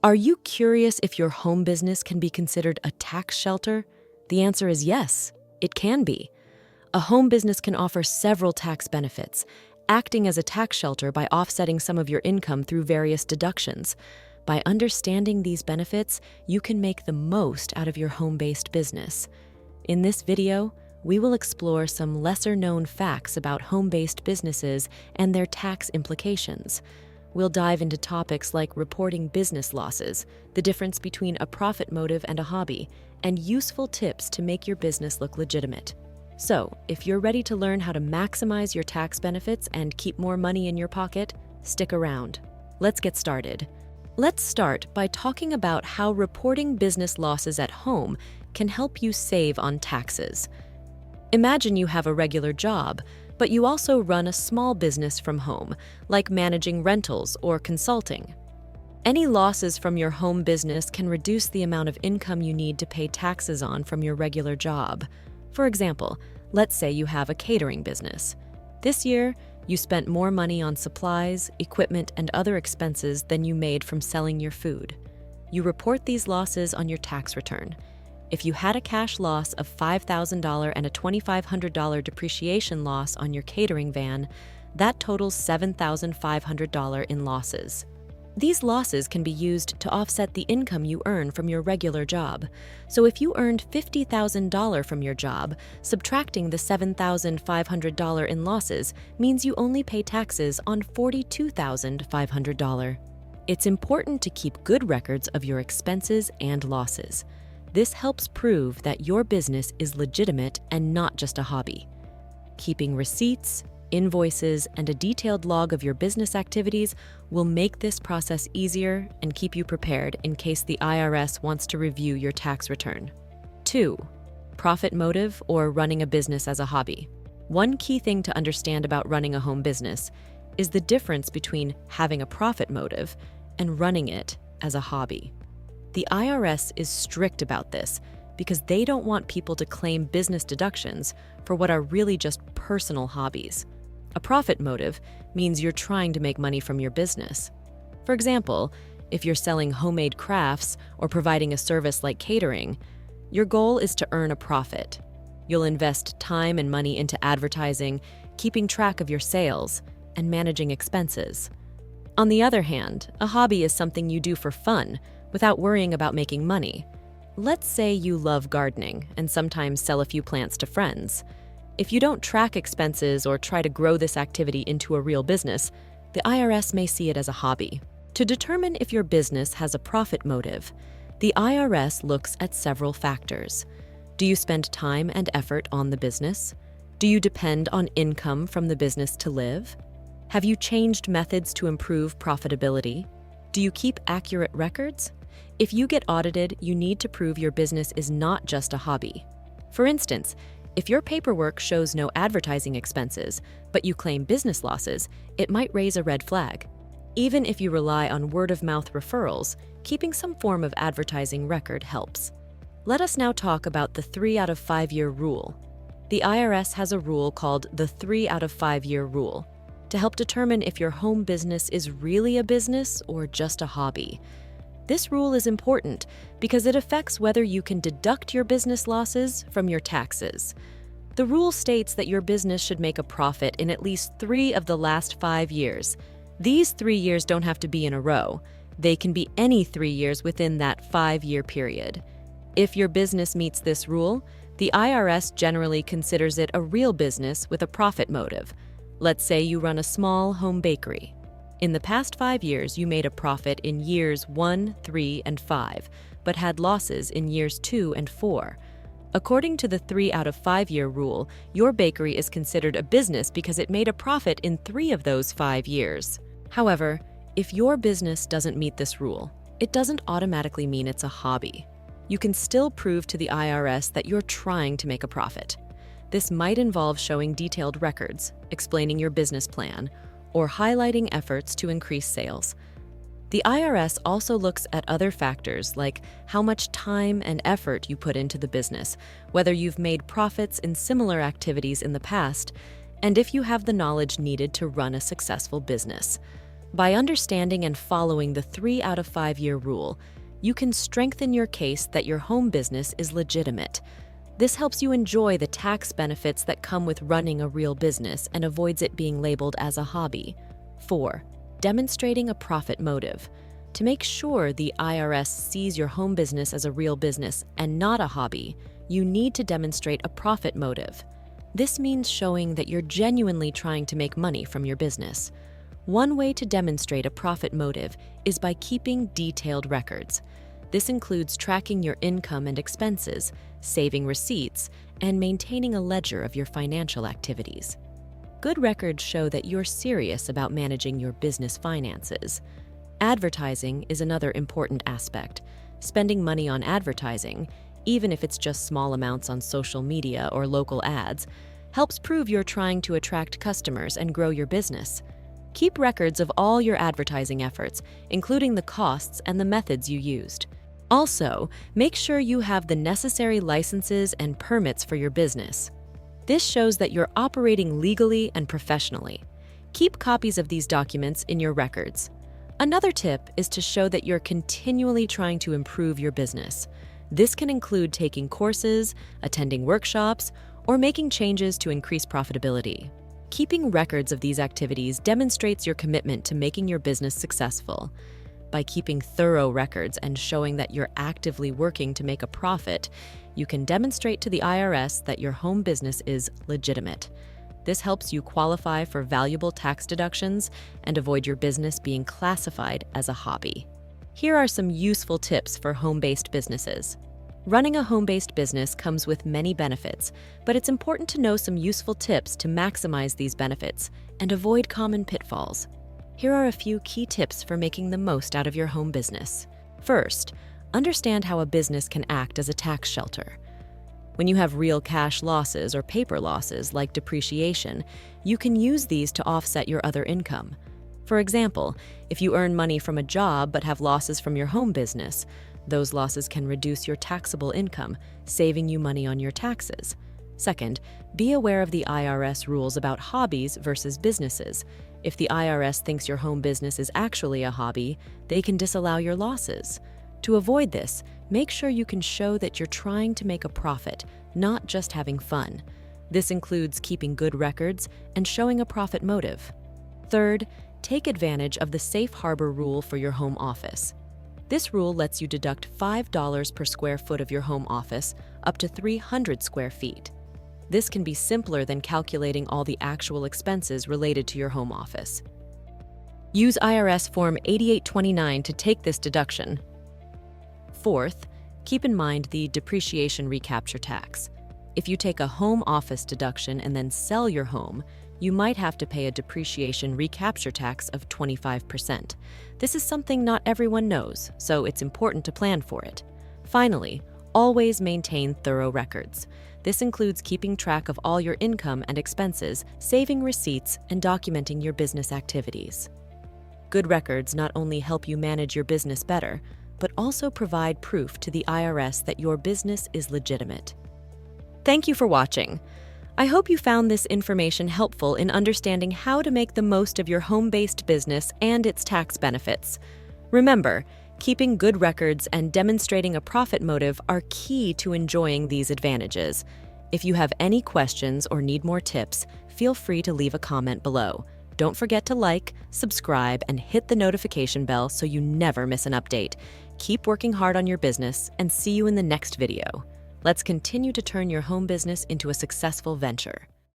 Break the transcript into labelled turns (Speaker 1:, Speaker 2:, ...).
Speaker 1: Are you curious if your home business can be considered a tax shelter? The answer is yes, it can be. A home business can offer several tax benefits, acting as a tax shelter by offsetting some of your income through various deductions. By understanding these benefits, you can make the most out of your home-based business. In this video, we will explore some lesser-known facts about home-based businesses and their tax implications. We'll dive into topics like reporting business losses, the difference between a profit motive and a hobby, and useful tips to make your business look legitimate. So, if you're ready to learn how to maximize your tax benefits and keep more money in your pocket, stick around. Let's get started. Let's start by talking about how reporting business losses at home can help you save on taxes. Imagine you have a regular job, but you also run a small business from home, like managing rentals or consulting. Any losses from your home business can reduce the amount of income you need to pay taxes on from your regular job. For example, let's say you have a catering business. This year, you spent more money on supplies, equipment, and other expenses than you made from selling your food. You report these losses on your tax return. If you had a cash loss of $5,000 and a $2,500 depreciation loss on your catering van, that totals $7,500 in losses. These losses can be used to offset the income you earn from your regular job. So if you earned $50,000 from your job, subtracting the $7,500 in losses means you only pay taxes on $42,500. It's important to keep good records of your expenses and losses. This helps prove that your business is legitimate and not just a hobby. Keeping receipts, invoices, and a detailed log of your business activities will make this process easier and keep you prepared in case the IRS wants to review your tax return. 2. Profit motive or running a business as a hobby. One key thing to understand about running a home business is the difference between having a profit motive and running it as a hobby. The IRS is strict about this because they don't want people to claim business deductions for what are really just personal hobbies. A profit motive means you're trying to make money from your business. For example, if you're selling homemade crafts or providing a service like catering, your goal is to earn a profit. You'll invest time and money into advertising, keeping track of your sales, and managing expenses. On the other hand, a hobby is something you do for fun, without worrying about making money. Let's say you love gardening and sometimes sell a few plants to friends. If you don't track expenses or try to grow this activity into a real business, the IRS may see it as a hobby. To determine if your business has a profit motive, the IRS looks at several factors. Do you spend time and effort on the business? Do you depend on income from the business to live? Have you changed methods to improve profitability? Do you keep accurate records? If you get audited, you need to prove your business is not just a hobby. For instance, if your paperwork shows no advertising expenses, but you claim business losses, it might raise a red flag. Even if you rely on word-of-mouth referrals, keeping some form of advertising record helps. Let us now talk about the 3 out of 5 year rule. The IRS has a rule called the 3 out of 5 year rule to help determine if your home business is really a business or just a hobby. This rule is important because it affects whether you can deduct your business losses from your taxes. The rule states that your business should make a profit in at least 3 of the last 5 years. These 3 years don't have to be in a row. They can be any 3 years within that 5-year period. If your business meets this rule, the IRS generally considers it a real business with a profit motive. Let's say you run a small home bakery. In the past 5 years, you made a profit in years 1, 3, and 5, but had losses in years 2 and 4. According to the 3 out of 5 year rule, your bakery is considered a business because it made a profit in 3 of those 5 years. However, if your business doesn't meet this rule, it doesn't automatically mean it's a hobby. You can still prove to the IRS that you're trying to make a profit. This might involve showing detailed records, explaining your business plan, or highlighting efforts to increase sales. The IRS also looks at other factors like how much time and effort you put into the business, whether you've made profits in similar activities in the past, and if you have the knowledge needed to run a successful business. By understanding and following the 3 out of 5 year rule, you can strengthen your case that your home business is legitimate. This helps you enjoy the tax benefits that come with running a real business and avoids it being labeled as a hobby. 4. Demonstrating a profit motive. To make sure the IRS sees your home business as a real business and not a hobby, you need to demonstrate a profit motive. This means showing that you're genuinely trying to make money from your business. One way to demonstrate a profit motive is by keeping detailed records. This includes tracking your income and expenses, saving receipts, and maintaining a ledger of your financial activities. Good records show that you're serious about managing your business finances. Advertising is another important aspect. Spending money on advertising, even if it's just small amounts on social media or local ads, helps prove you're trying to attract customers and grow your business. Keep records of all your advertising efforts, including the costs and the methods you used. Also, make sure you have the necessary licenses and permits for your business. This shows that you're operating legally and professionally. Keep copies of these documents in your records. Another tip is to show that you're continually trying to improve your business. This can include taking courses, attending workshops, or making changes to increase profitability. Keeping records of these activities demonstrates your commitment to making your business successful. By keeping thorough records and showing that you're actively working to make a profit, you can demonstrate to the IRS that your home business is legitimate. This helps you qualify for valuable tax deductions and avoid your business being classified as a hobby. Here are some useful tips for home-based businesses. Running a home-based business comes with many benefits, but it's important to know some useful tips to maximize these benefits and avoid common pitfalls. Here are a few key tips for making the most out of your home business. First, understand how a business can act as a tax shelter. When you have real cash losses or paper losses like depreciation, you can use these to offset your other income. For example, if you earn money from a job but have losses from your home business, those losses can reduce your taxable income, saving you money on your taxes. Second, be aware of the IRS rules about hobbies versus businesses. If the IRS thinks your home business is actually a hobby, they can disallow your losses. To avoid this, make sure you can show that you're trying to make a profit, not just having fun. This includes keeping good records and showing a profit motive. Third, take advantage of the safe harbor rule for your home office. This rule lets you deduct $5 per square foot of your home office up to 300 square feet. This can be simpler than calculating all the actual expenses related to your home office. Use IRS Form 8829 to take this deduction. Fourth, keep in mind the depreciation recapture tax. If you take a home office deduction and then sell your home, you might have to pay a depreciation recapture tax of 25%. This is something not everyone knows, so it's important to plan for it. Finally, always maintain thorough records. This includes keeping track of all your income and expenses, saving receipts, and documenting your business activities. Good records not only help you manage your business better, but also provide proof to the IRS that your business is legitimate. Thank you for watching. I hope you found this information helpful in understanding how to make the most of your home-based business and its tax benefits. Remember, keeping good records and demonstrating a profit motive are key to enjoying these advantages. If you have any questions or need more tips, feel free to leave a comment below. Don't forget to like, subscribe, and hit the notification bell so you never miss an update. Keep working hard on your business, and see you in the next video. Let's continue to turn your home business into a successful venture.